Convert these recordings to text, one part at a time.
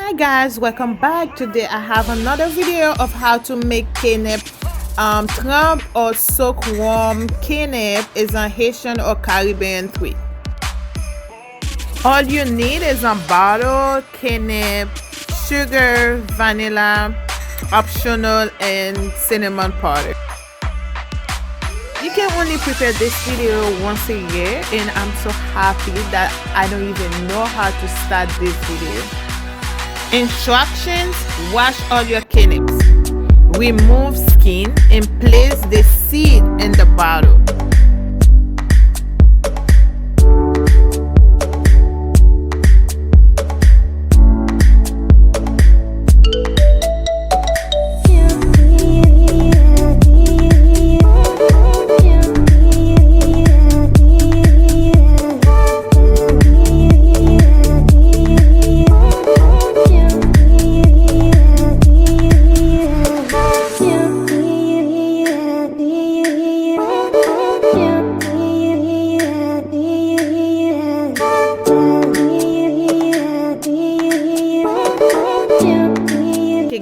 Hi guys, welcome back. Today I have another video of how to make Kenep Trempe or soak warm. Kenep is a Haitian or Caribbean treat. All you need is a bottle, Kenep, sugar, vanilla, optional, and cinnamon powder. You can only prepare this video once a year, and I'm so happy that I don't even know how to start this video. Instructions: wash all your keneps, remove skin, and place the seed in the bottle.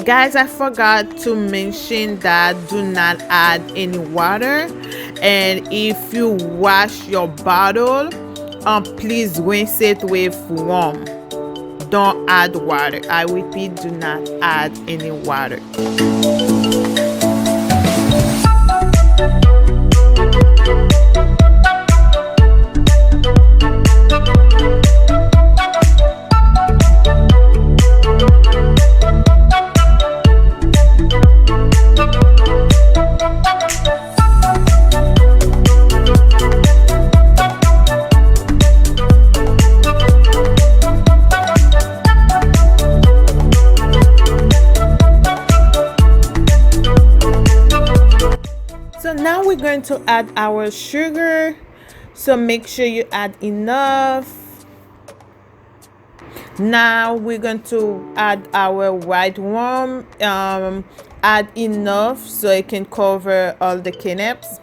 Guys, I forgot to mention that do not add any water, and if you wash your bottle, please rinse it with warm. Don't add water. I repeat, do not add any water. So now we're going to add our sugar, so make sure you add enough. Now we're going to add our white rum, add enough so it can cover all the keneps.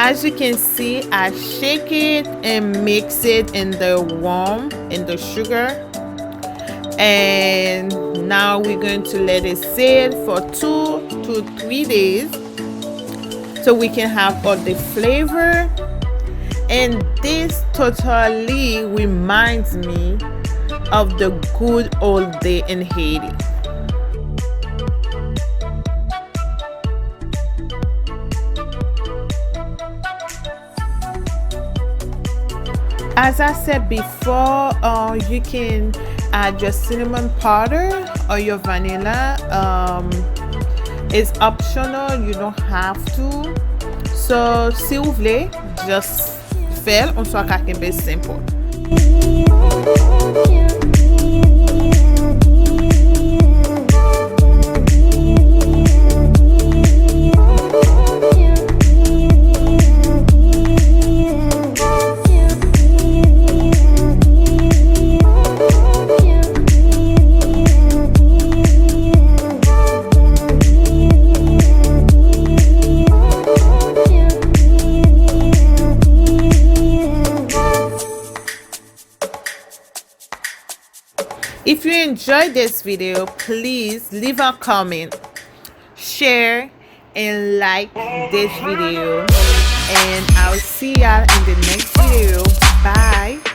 As you can see, I shake it and mix it in the warm, in the sugar, and now we're going to let it sit for 2 to 3 days so we can have all the flavor. And this totally reminds me of the good old day in Haiti. As I said before, you can add your cinnamon powder or your vanilla. It's optional, you don't have to. So, si vous voulez, just faire un soak akembe simple. If you enjoyed this video, please leave a comment, share, and like this video. And I'll see y'all in the next video. Bye.